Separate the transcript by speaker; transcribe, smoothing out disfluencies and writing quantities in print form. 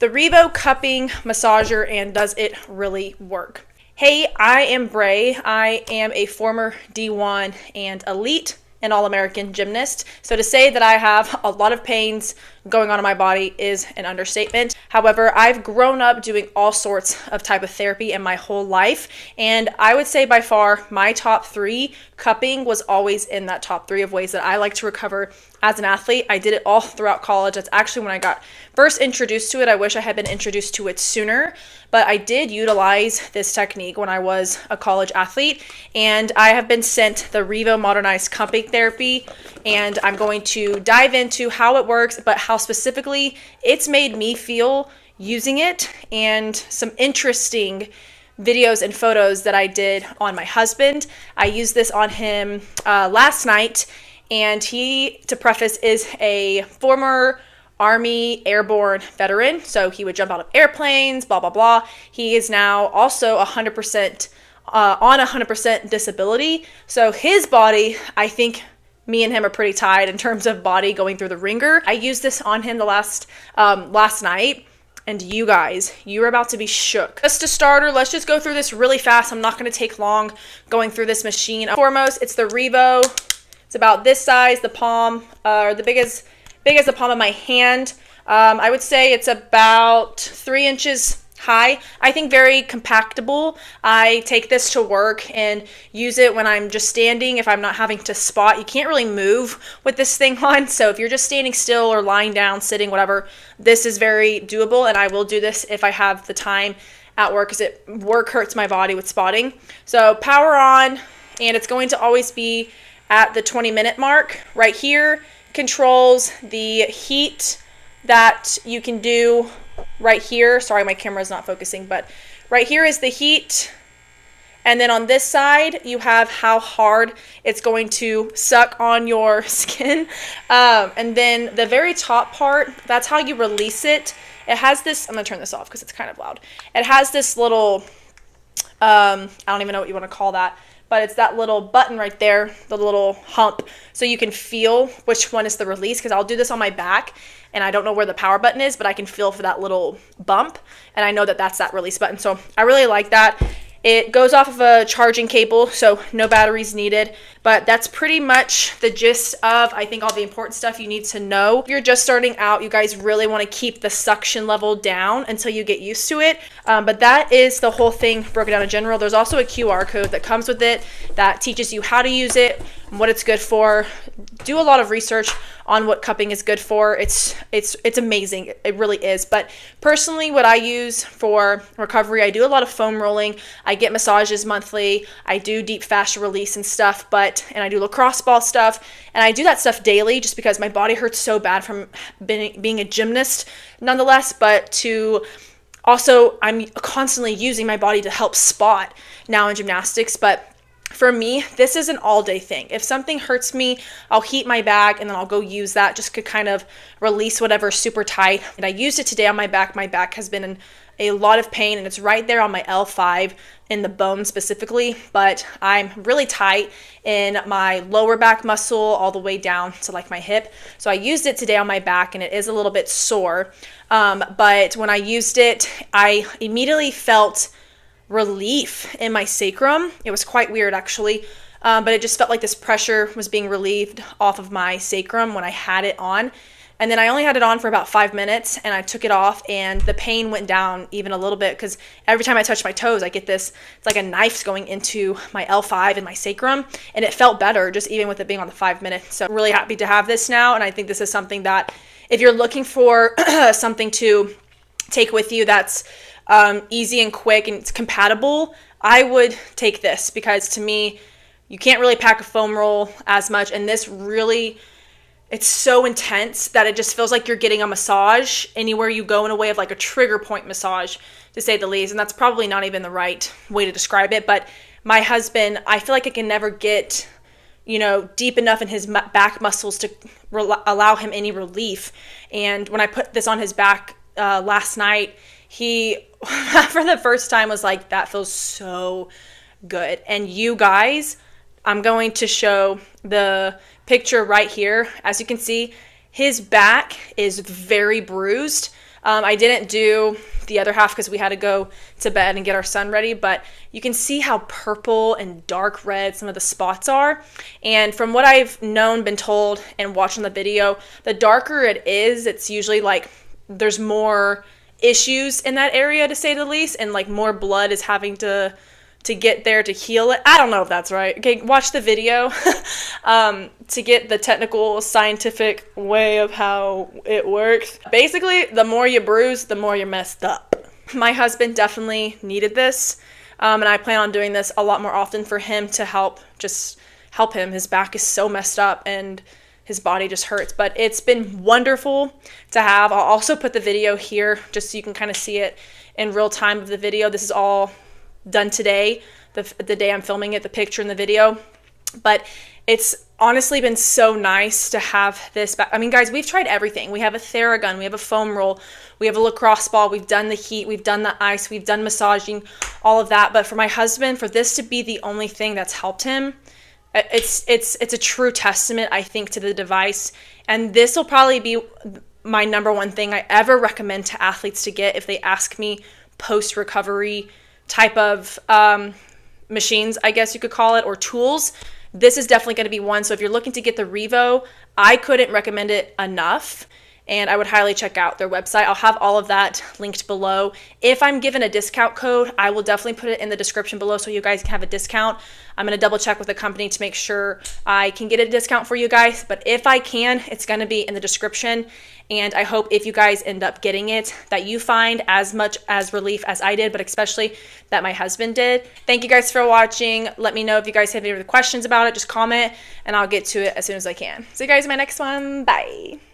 Speaker 1: the REVO cupping massager, and does it really work? Hey, I am Bray. I am a former D1 and elite and All-American gymnast. So to say that I have a lot of pains going on in my body is an understatement. However, I've grown up doing all sorts of type of therapy in my whole life. And I would say by far my top 3, cupping was always in that top 3 of ways that I like to recover as an athlete. I did it all throughout college. That's actually when I got first introduced to it. I wish I had been introduced to it sooner, but I did utilize this technique when I was a college athlete, and I have been sent the REVO modernized cupping therapy, and I'm going to dive into how it works, but how specifically it's made me feel using it, and some interesting videos and photos that I did on my husband. I used this on him last night, and he, to preface, is a former Army airborne veteran. So he would jump out of airplanes, blah, blah, blah. He is now also 100% on 100% disability. So his body, I think me and him are pretty tied in terms of body going through the ringer. I used this on him the last night. And you guys, you're about to be shook. Just to starter, let's just go through this really fast. I'm not going to take long going through this machine. Foremost, it's the REVO. It's about this size, the palm, or the big as the palm of my hand. I would say it's about 3 inches high. I think very compactable. I take this to work and use it when I'm just standing. If I'm not having to spot, you can't really move with this thing on. So if you're just standing still or lying down, sitting, whatever, this is very doable. And I will do this if I have the time at work, because work hurts my body with spotting. So power on, and it's going to always be at the 20-minute mark. Right here controls the heat that you can do right here. Sorry, my camera is not focusing, but right here is the heat. And then on this side, you have how hard it's going to suck on your skin. And then the very top part, that's how you release it. It has this, I'm gonna turn this off because it's kind of loud. It has this little, I don't even know what you want to call that, but it's that little button right there, the little hump, so you can feel which one is the release, because I'll do this on my back, and I don't know where the power button is, but I can feel for that little bump, and I know that that's that release button, so I really like that. It goes off of a charging cable, so no batteries needed, but that's pretty much the gist of, I think, all the important stuff you need to know. If you're just starting out, you guys really want to keep the suction level down until you get used to it, but that is the whole thing broken down in general. There's also a QR code that comes with it that teaches you how to use it, what it's good for. Do a lot of research on what cupping is good for. It's amazing. It really is. But personally, what I use for recovery, I do a lot of foam rolling. I get massages monthly. I do deep fascia release and stuff, and I do lacrosse ball stuff, and I do that stuff daily just because my body hurts so bad from being a gymnast nonetheless, but I'm constantly using my body to help spot now in gymnastics. But for me, this is an all-day thing. If something hurts me, I'll heat my back and then I'll go use that just to kind of release whatever's super tight. And I used it today on my back. My back has been in a lot of pain, and it's right there on my L5 in the bone specifically, but I'm really tight in my lower back muscle all the way down to like my hip. So I used it today on my back, and it is a little bit sore. But when I used it, I immediately felt relief in my sacrum. It was quite weird actually, but it just felt like this pressure was being relieved off of my sacrum when I had it on. And then I only had it on for about 5 minutes, and I took it off, and the pain went down even a little bit, because every time I touch my toes, I get this, it's like a knife's going into my L5 and my sacrum, and it felt better just even with it being on the 5 minutes. So I'm really happy to have this now, and I think this is something that if you're looking for something to take with you that's easy and quick and it's compatible, I would take this, because to me, you can't really pack a foam roll as much, and this really, it's so intense that it just feels like you're getting a massage anywhere you go, in a way of like a trigger point massage, to say the least. And that's probably not even the right way to describe it, but my husband, I feel like I can never get, deep enough in his back muscles to allow him any relief. And when I put this on his back last night, he, for the first time, was like, that feels so good. And you guys, I'm going to show the picture right here. As you can see, his back is very bruised. I didn't do the other half because we had to go to bed and get our son ready, but you can see how purple and dark red some of the spots are. And from what I've known, been told, and watching the video, the darker it is, it's usually like there's more issues in that area, to say the least, and like more blood is having to get there to heal it. I don't know if that's right. Okay, watch the video to get the technical scientific way of how it works. Basically, the more you bruise, the more you're messed up. My husband definitely needed this, and I plan on doing this a lot more often for him to help him. His back is so messed up and his body just hurts, but it's been wonderful to have. I'll also put the video here just so you can kind of see it in real time of the video. This is all done today, the day I'm filming it, the picture and the video. But it's honestly been so nice to have this back. I mean, guys, we've tried everything. We have a Theragun, we have a foam roll, we have a lacrosse ball, we've done the heat, we've done the ice, we've done massaging, all of that. But for my husband, for this to be the only thing that's helped him, it's a true testament, I think, to the device. And this will probably be my number one thing I ever recommend to athletes to get if they ask me post-recovery type of machines, I guess you could call it, or tools. This is definitely going to be one. So if you're looking to get the REVO, I couldn't recommend it enough, and I would highly check out their website. I'll have all of that linked below. If I'm given a discount code, I will definitely put it in the description below so you guys can have a discount. I'm going to double check with the company to make sure I can get a discount for you guys, but if I can, it's going to be in the description. And I hope if you guys end up getting it, that you find as much as relief as I did, but especially that my husband did. Thank you guys for watching. Let me know if you guys have any other questions about it. Just comment and I'll get to it as soon as I can. See you guys in my next one. Bye.